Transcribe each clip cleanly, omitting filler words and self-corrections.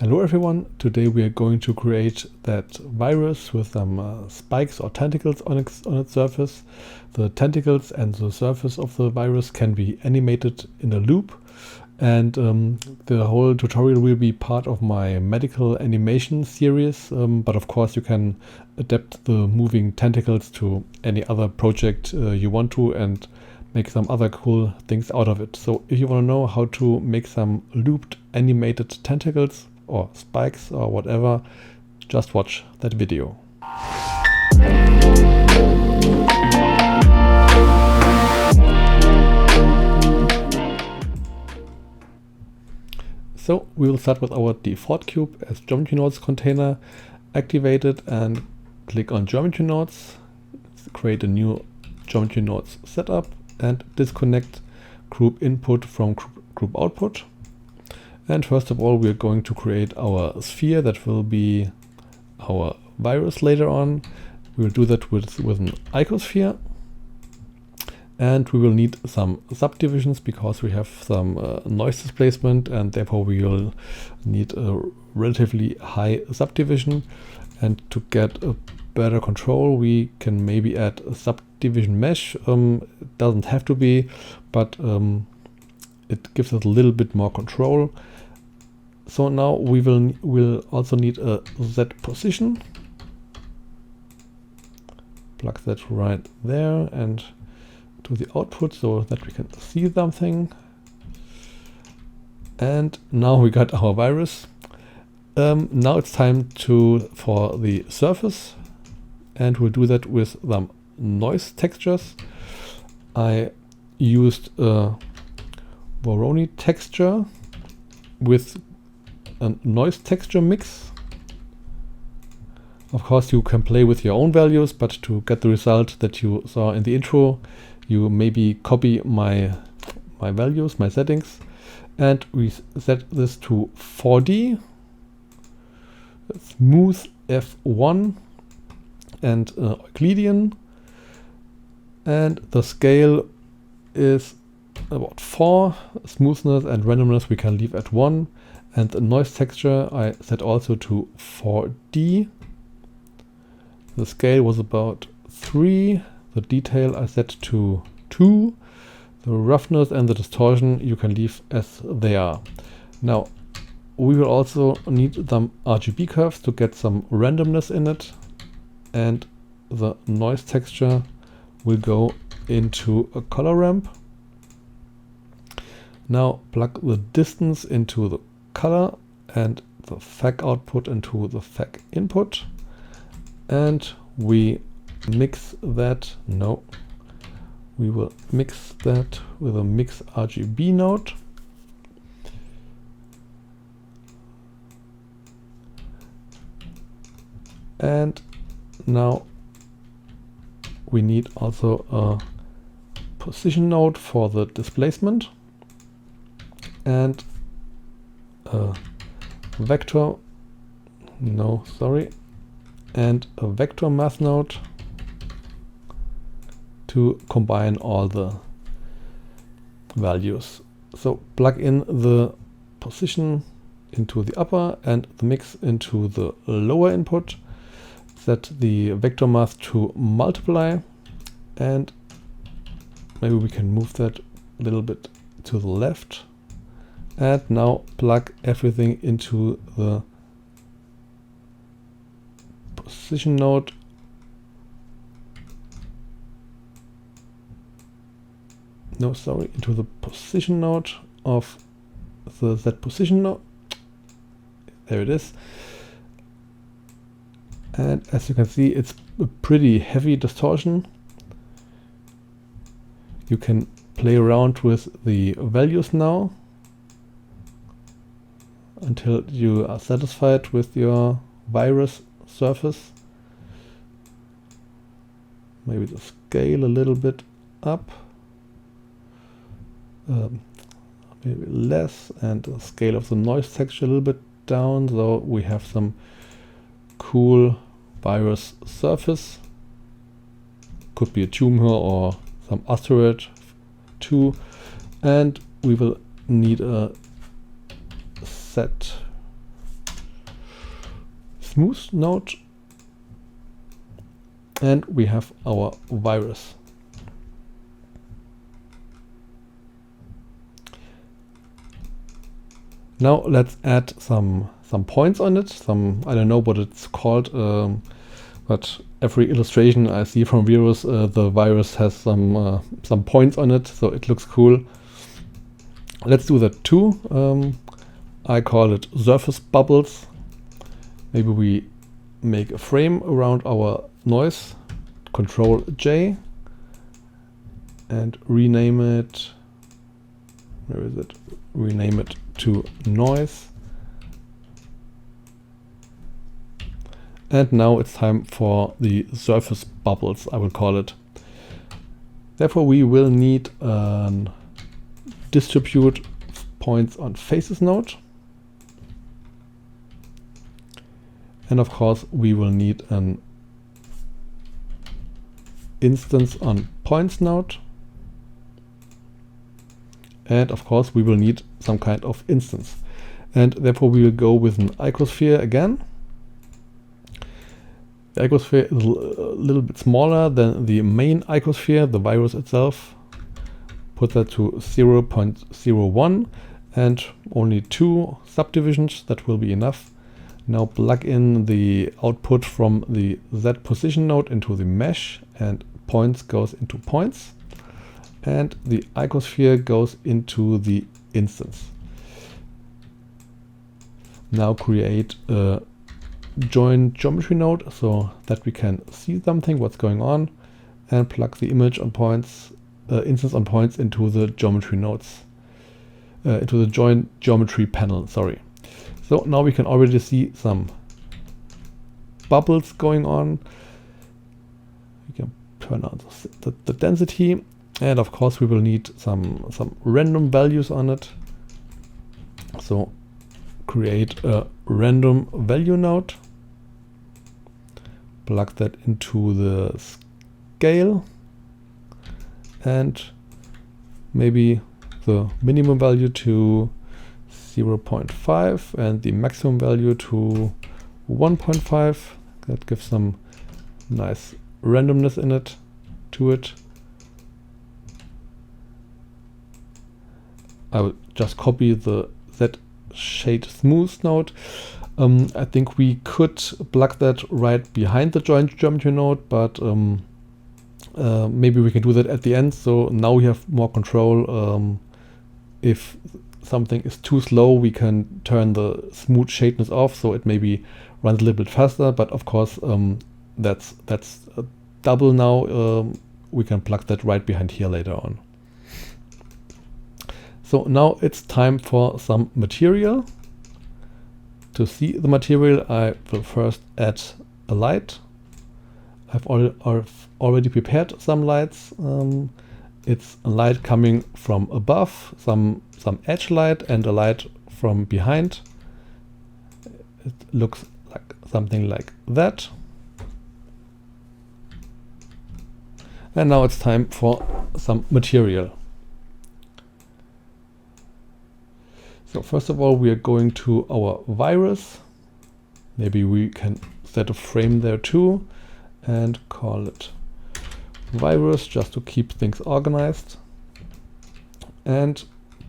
Hello everyone, today we are going to create that virus with some spikes or tentacles on its surface. The tentacles and the surface of the virus can be animated in a loop, and the whole tutorial will be part of my medical animation series, but of course you can adapt the moving tentacles to any other project you want to and make some other cool things out of it. So if you want to know how to make some looped animated tentacles or spikes or whatever, just watch that video. So we will start with our default cube as geometry nodes container activated, and click on geometry nodes, create a new geometry nodes setup, and disconnect group input from group output. And first of all, we are going to create our sphere that will be our virus later on. We will do that with an icosphere. And we will need some subdivisions because we have some noise displacement, and therefore we will need a relatively high subdivision. And to get a better control, we can maybe add a subdivision mesh. It doesn't have to be, but it gives us a little bit more control. So now we will also need a Z position. Plug that right there and to the output so that we can see something. And now we got our virus. Now it's time for the surface, and we'll do that with some noise textures. I used a Voronoi texture with a noise texture mix. Of course you can play with your own values, but to get the result that you saw in the intro, you maybe copy my values, my settings, and we set this to 4D, smooth F1 and Euclidean, and the scale is about 4. Smoothness and randomness we can leave at 1. And the noise texture I set also to 4D. The scale was about 3. The detail I set to 2. The roughness and the distortion you can leave as they are. Now we will also need some RGB curves to get some randomness in it. And the noise texture will go into a color ramp. Now plug the distance into the color and the FAC output into the FAC input, and we mix that. We will mix that with a mix RGB node. And now we need also a position node for the displacement, and a vector, and a vector math node to combine all the values. So plug in the position into the upper and the mix into the lower input. Set the vector math to multiply, and maybe we can move that a little bit to the left. And now plug everything into the position node. Into the position node of the Z position node. There it is. And as you can see, it's a pretty heavy distortion. You can play around with the values now until you are satisfied with your virus surface. Maybe the scale a little bit up, maybe less, and the scale of the noise texture a little bit down, so we have some cool virus surface. Could be a tumor or some asteroid too. And we will need a set smooth node, and we have our virus. Now let's add some points on it. I don't know what it's called, but every illustration I see from virus, the virus has some points on it, so it looks cool. Let's do that too. I call it surface bubbles. Maybe we make a frame around our noise, Control J, and rename it. Where is it? Rename it to noise. And now it's time for the surface bubbles, I will call it. Therefore, we will need an distribute points on faces node. And of course, we will need an instance on points node. And of course, we will need some kind of instance. And therefore, we will go with an icosphere again. The icosphere is a little bit smaller than the main icosphere, the virus itself. Put that to 0.01 and only 2 subdivisions. That will be enough. Now plug in the output from the Z position node into the mesh, and points goes into points. And the icosphere goes into the instance. Now create a join geometry node so that we can see something, what's going on, and plug the image on points, instance on points into the geometry nodes, into the join geometry panel, sorry. So now we can already see some bubbles going on. We can turn on the density. And of course, we will need some random values on it. So create a random value node. Plug that into the scale. And maybe the minimum value to 0.5 and the maximum value to 1.5. That gives some nice randomness in it, to it. I will just copy the Z shade smooth node. I think we could plug that right behind the joint geometry node, but maybe we can do that at the end. So now we have more control. If something is too slow, we can turn the smooth shadeness off, so it maybe runs a little bit faster. But of course, that's double now. We can plug that right behind here later on. So now it's time for some material. To see the material, I will first add a light. I've already prepared some lights. It's a light coming from above, some edge light, and a light from behind. It looks like something like that. And now it's time for some material. So first of all, we are going to our virus. Maybe we can set a frame there too and call it virus, just to keep things organized. And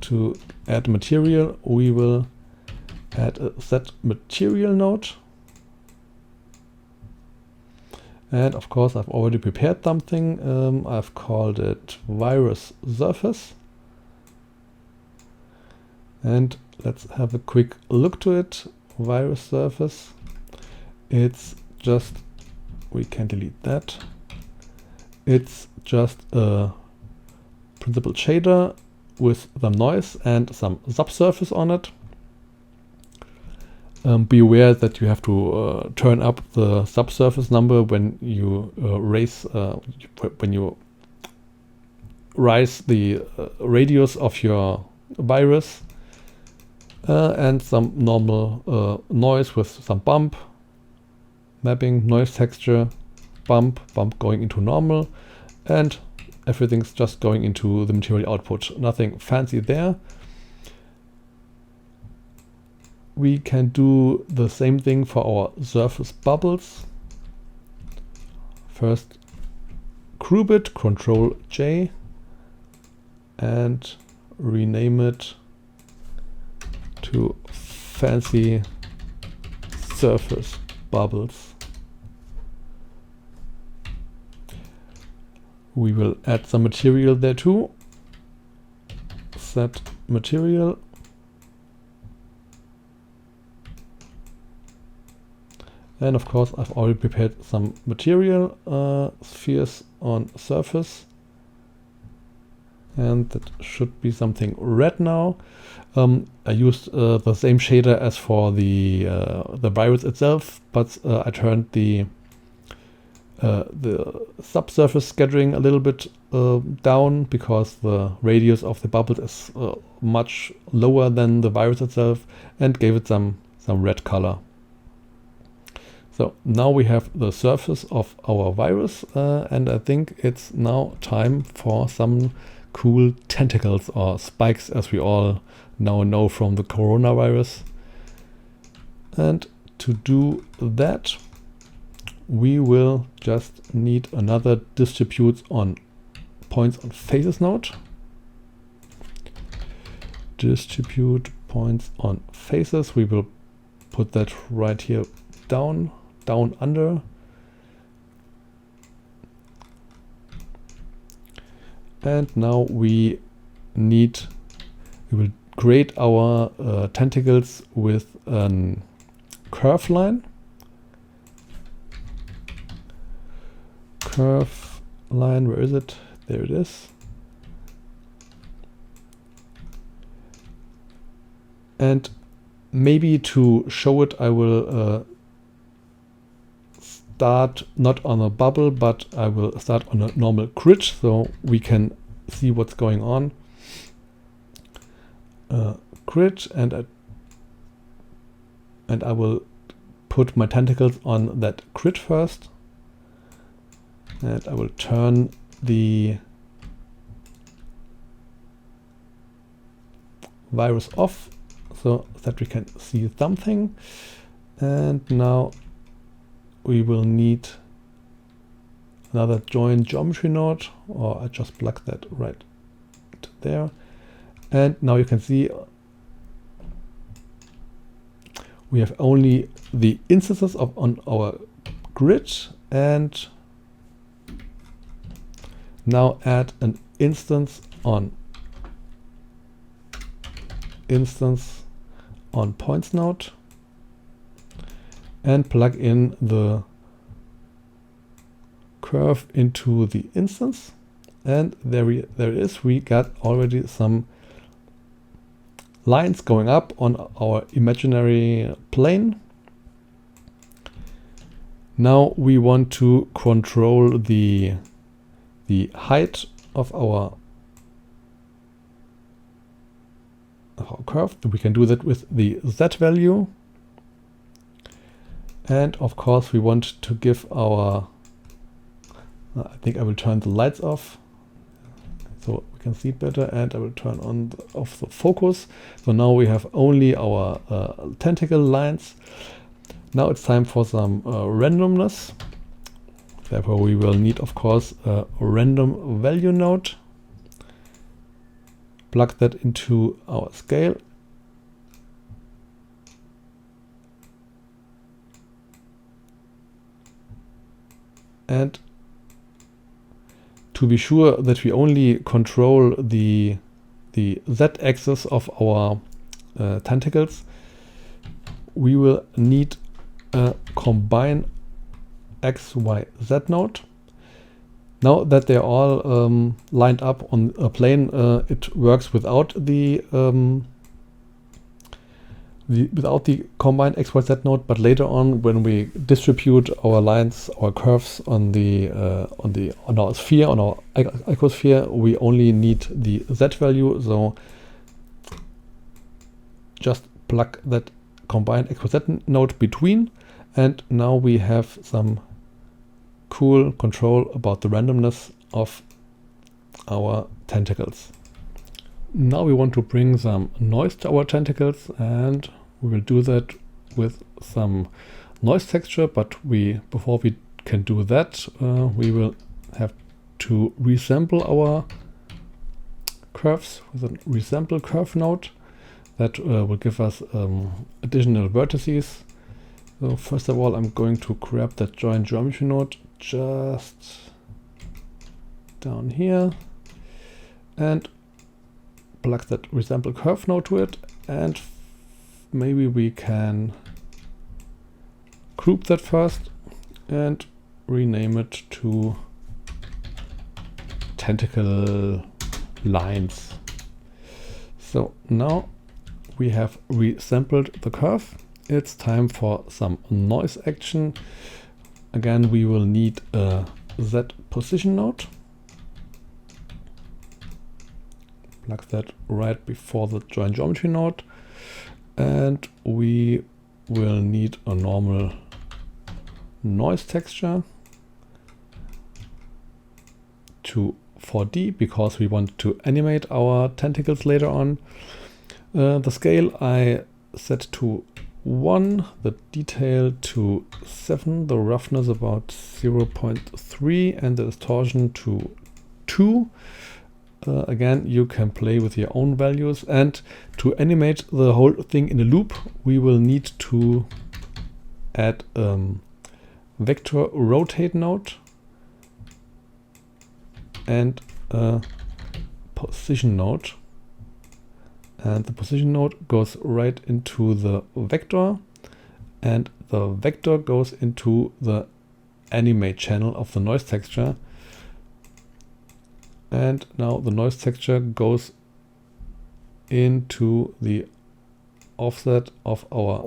to add material, we will add a set material node. And of course, I've already prepared something. I've called it virus surface. And let's have a quick look to it. Virus surface. It's just, we can delete that. It's just a principled shader with some noise and some subsurface on it. Be aware that you have to turn up the subsurface number when you raise the radius of your virus. And some normal noise with some bump, mapping, noise texture, bump going into normal, and everything's just going into the material output. Nothing fancy there. we can do the same thing for our surface bubbles. First group it, Control J, and rename it to fancy surface bubbles. We will add some material there too. Set material. And of course, I've already prepared some material spheres on surface. And that should be something red now. I used the same shader as for the virus itself, but I turned the subsurface scattering a little bit down because the radius of the bubble is much lower than the virus itself, and gave it some red color. So now we have the surface of our virus, and I think it's now time for some cool tentacles or spikes, as we all now know from the coronavirus. And to do that, we will just need another distribute on points on faces node. Distribute points on faces. We will put that right here down under. And now we will create our tentacles with a curve line. Curve line, where is it? There it is. And maybe to show it, I will start not on a bubble, but I will start on a normal grid so we can see what's going on. Grid, and I will put my tentacles on that grid first. And I will turn the virus off so that we can see something. And now we will need another join geometry node, or I just plug that right to there. And now you can see we have only the instances on our grid, and now add an instance on points node and plug in the curve into the instance. And there it is. We got already some lines going up on our imaginary plane. Now we want to control the height of our curve. We can do that with the Z value. And of course we want to give our, I think I will turn the lights off so we can see it better, and I will turn on off the focus. So now we have only our tentacle lines. Now it's time for some randomness. Therefore we will need, of course, a random value node. Plug that into our scale. And to be sure that we only control the z-axis of our tentacles, we will need a combine x, y, z node. Now that they're all lined up on a plane, it works without the combined x, y, z node. But later on, when we distribute our lines, our curves on our sphere, on our icosphere, we only need the z value. So just plug that combined x, y, z node between, and now we have some cool control about the randomness of our tentacles. Now we want to bring some noise to our tentacles, and we will do that with some noise texture, but before we can do that, we will have to resample our curves with a resample curve node that will give us additional vertices. So first of all, I'm going to grab that join geometry node just down here and plug that resample curve node to it, and maybe we can group that first and rename it to tentacle lines. So now we have resampled the curve. It's time for some noise action. Again, we will need a Z position node. Plug that right before the join geometry node, and we will need a normal noise texture to 4D because we want to animate our tentacles later on. The scale I set to 1, the detail to 7, the roughness about 0.3, and the distortion to 2. Again, you can play with your own values, and to animate the whole thing in a loop, we will need to add vector rotate node and a position node. And the position node goes right into the vector, and the vector goes into the animate channel of the noise texture. And now the noise texture goes into the offset of our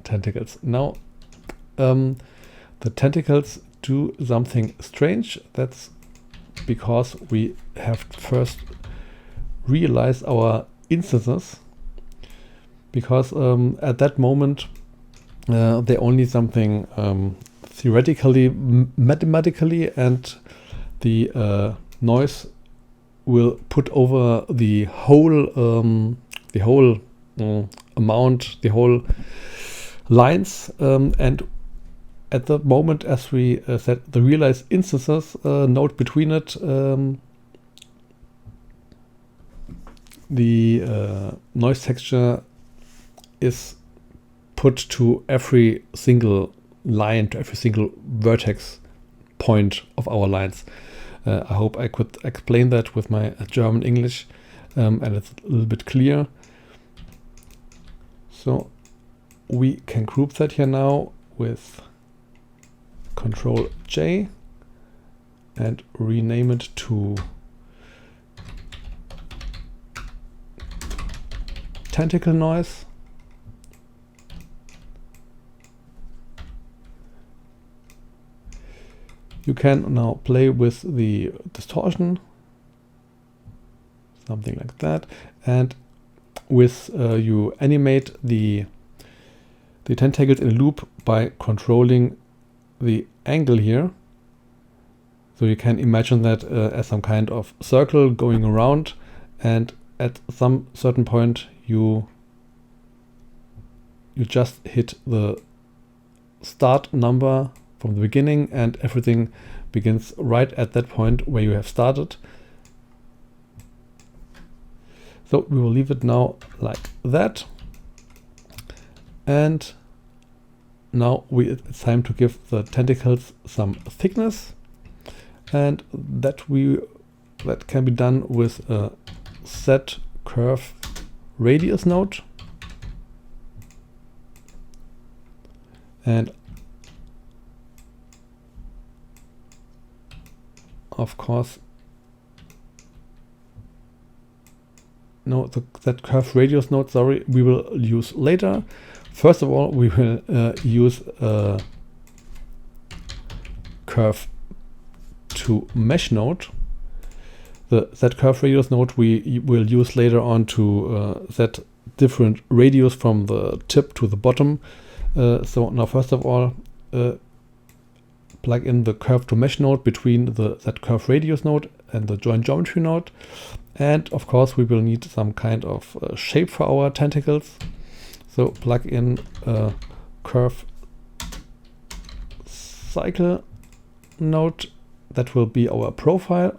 tentacles. Now the tentacles do something strange. That's because we have first realize our instances, because at that moment they only something theoretically, mathematically, and the noise will put over the whole amount, the whole lines, and at the moment as we set the realize instances node between it, the noise texture is put to every single line, to every single vertex point of our lines. I hope I could explain that with my German English, and it's a little bit clear. So we can group that here now with Control J and rename it to tentacle noise. You can now play with the distortion, something like that, and with you animate the tentacles in a loop by controlling the angle here. So you can imagine that as some kind of circle going around, and at some certain point you just hit the start number from the beginning, and everything begins right at that point where you have started. So we will leave it now like that. And now it's time to give the tentacles some thickness, and that can be done with a set curve radius node. And of course, that curve radius node, sorry, we will use later. First of all, we will use a curve to mesh node. The Z curve radius node we will use later on to set different radius from the tip to the bottom. So now first of all, plug in the curve to mesh node between the Z curve radius node and the join geometry node, And of course we will need some kind of shape for our tentacles. So plug in a curve cycle node that will be our profile.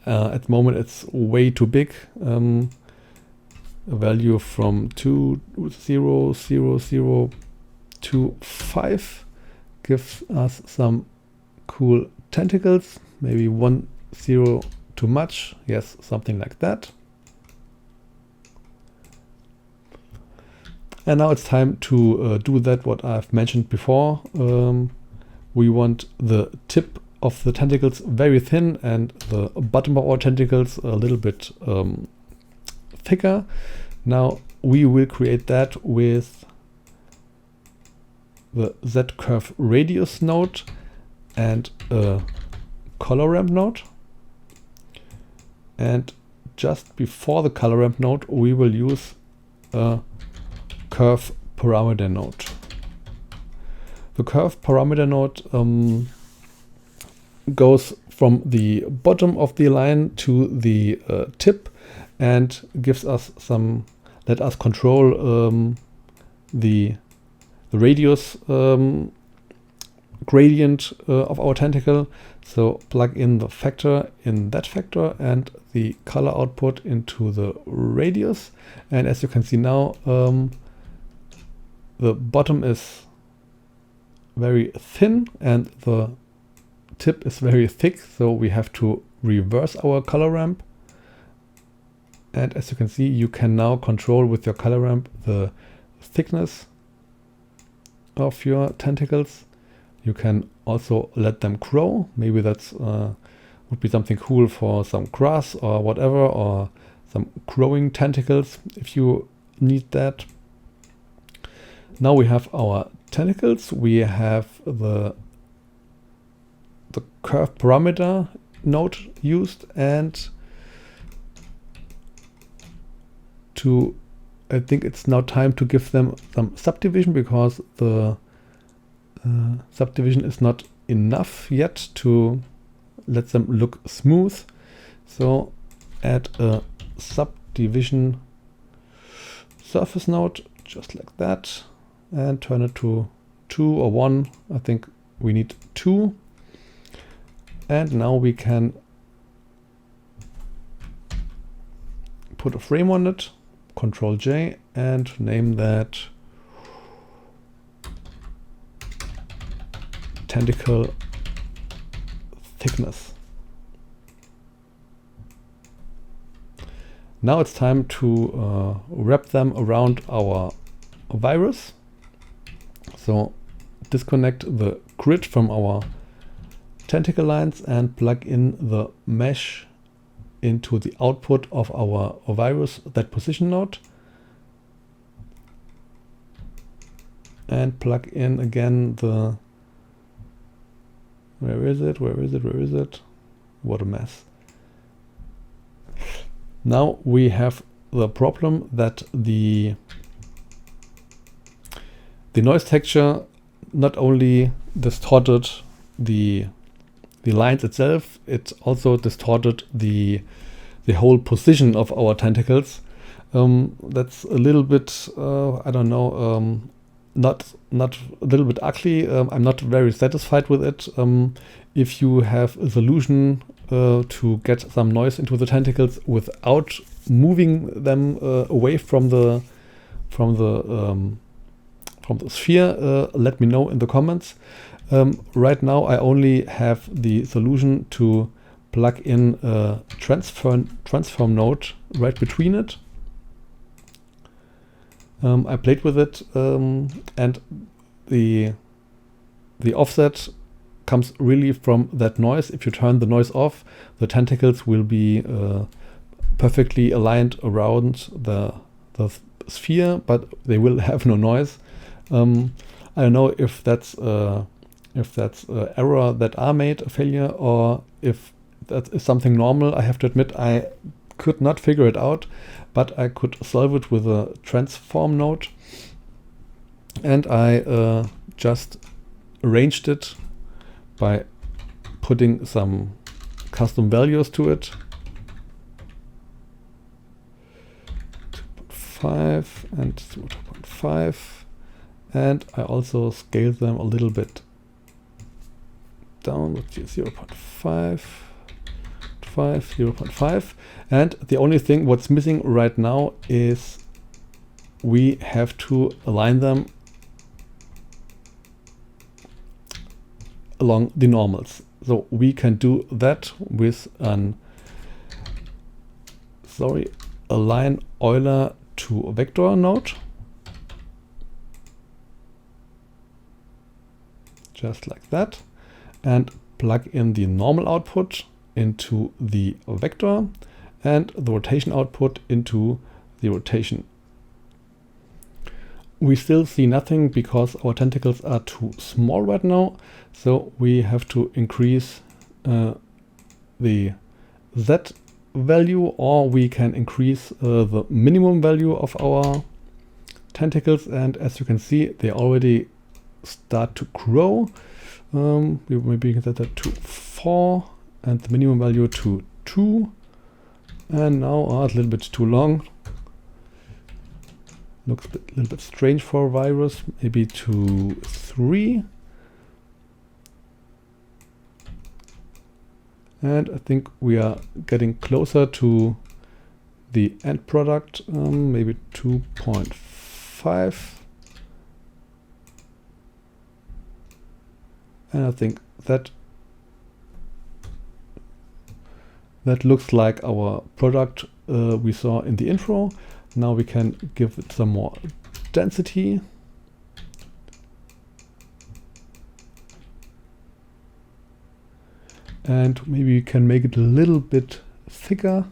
At the moment it's way too big. A value from 2, 0, 0, 0 to 5 gives us some cool tentacles. Maybe 1, 0 too much. Yes, something like that. And now it's time to do that what I've mentioned before. We want the tip of the tentacles very thin and the bottom of our tentacles a little bit thicker. Now we will create that with the Z-curve radius node and a color ramp node. And just before the color ramp node, we will use a curve parameter node. The curve parameter node goes from the bottom of the line to the tip and gives us some, let us control the radius gradient of our tentacle. So plug in the factor in that factor and the color output into the radius. And as you can see now, the bottom is very thin and the tip is very thick. So we have to reverse our color ramp. And as you can see, you can now control with your color ramp the thickness of your tentacles. You can also let them grow. Maybe that's would be something cool for some grass or whatever, or some growing tentacles if you need that. Now we have our tentacles. We have the curve parameter node used, and I think it's now time to give them some subdivision, because the subdivision is not enough yet to let them look smooth. So add a subdivision surface node just like that and turn it to 2 or 1. I think we need 2. And now we can put a frame on it, Control J, and name that tentacle thickness. Now it's time to wrap them around our virus. So disconnect the grid from our tentacle lines and plug in the mesh into the output of our virus, that position node. And plug in again the, where is it? What a mess. Now we have the problem that the noise texture not only distorted the lines itself, it also distorted the whole position of our tentacles. That's a little bit, I don't know, not a little bit ugly. I'm not very satisfied with it. If you have a solution to get some noise into the tentacles without moving them away from the sphere, let me know in the comments. Right now I only have the solution to plug in a transform node right between it. I played with it, and the offset comes really from that noise. If you turn the noise off, the tentacles will be perfectly aligned around the sphere, but they will have no noise. I don't know if that's error that are made a failure, or if that is something normal. I have to admit I could not figure it out, but I could solve it with a transform node, and I just arranged it by putting some custom values to it. 0.5 and 0.5, and I also scale them a little bit down. Let's see, 0.5, 0.5, and the only thing what's missing right now is we have to align them along the normals. So we can do that with an align Euler to vector node, just like that, and plug in the normal output into the vector and the rotation output into the rotation. We still see nothing because our tentacles are too small right now, so we have to increase the Z value, or we can increase the minimum value of our tentacles, and as you can see they already start to grow. Maybe can set that to 4 and the minimum value to 2, and now it's a little bit too long. Looks a little bit strange for a virus. Maybe to 3. And I think we are getting closer to the end product. Maybe 2.5. And I think that looks like our product we saw in the intro. Now we can give it some more density. And maybe we can make it a little bit thicker.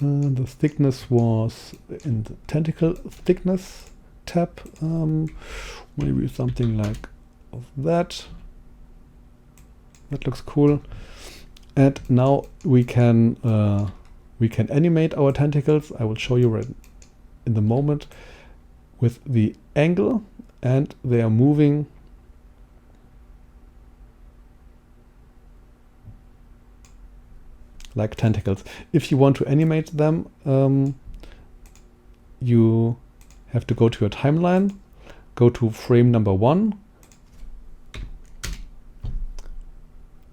The thickness was in the tentacle thickness tab. Maybe something like that. That looks cool. And now we can animate our tentacles. I will show you right in the moment with the angle, and they are moving like tentacles. If you want to animate them, you have to go to your timeline, go to frame number 1,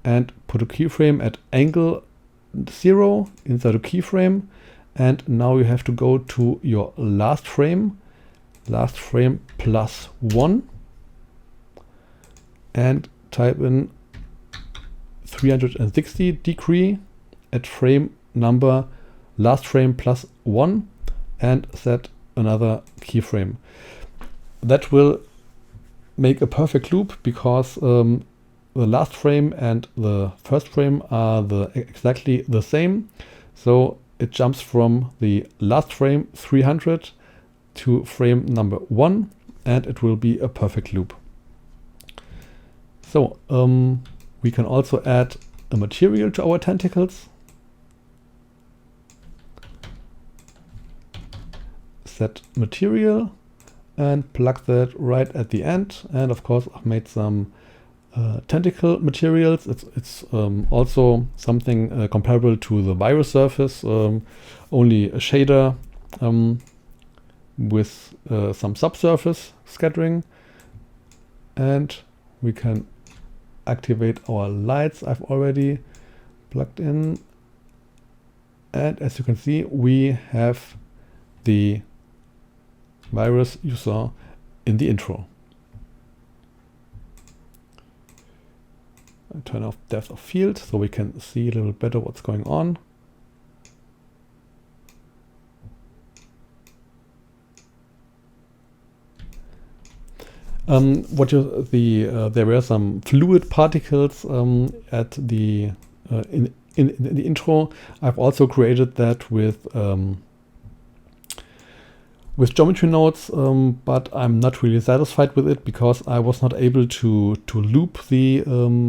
and put a keyframe at angle 0 inside a keyframe, and now you have to go to your last frame plus 1, and type in 360 degree at frame number last frame plus 1, and set another keyframe. That will make a perfect loop because the last frame and the first frame are exactly the same. So it jumps from the last frame 300 to frame number 1, and it will be a perfect loop. So we can also add a material to our tentacles. Set material and plug that right at the end. And of course I've made some tentacle materials. It's also something comparable to the virus surface, only a shader with some subsurface scattering. And we can activate our lights I've already plugged in. And as you can see, we have the virus you saw in the intro. I turn off depth of field so we can see a little better what's going on. There were some fluid particles at the in the intro. I've also created that with geometry nodes, but I'm not really satisfied with it because I was not able to loop the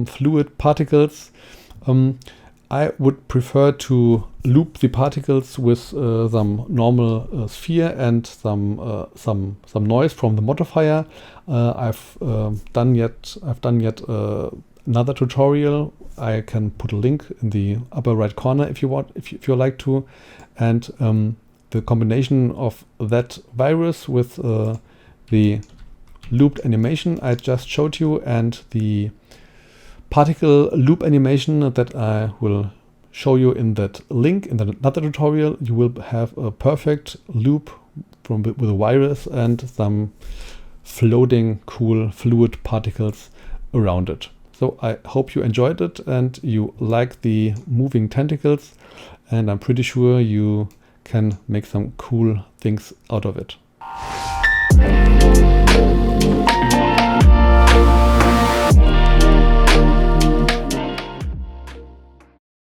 fluid particles. I would prefer to loop the particles with some normal sphere and some noise from the modifier. I've done yet another tutorial. I can put a link in the upper right corner if you want, if you like to, and the combination of that virus with the looped animation I just showed you and the particle loop animation that I will show you in that link in another tutorial, you will have a perfect loop with a virus and some floating cool fluid particles around it. So I hope you enjoyed it and you like the moving tentacles, and I'm pretty sure you can make some cool things out of it.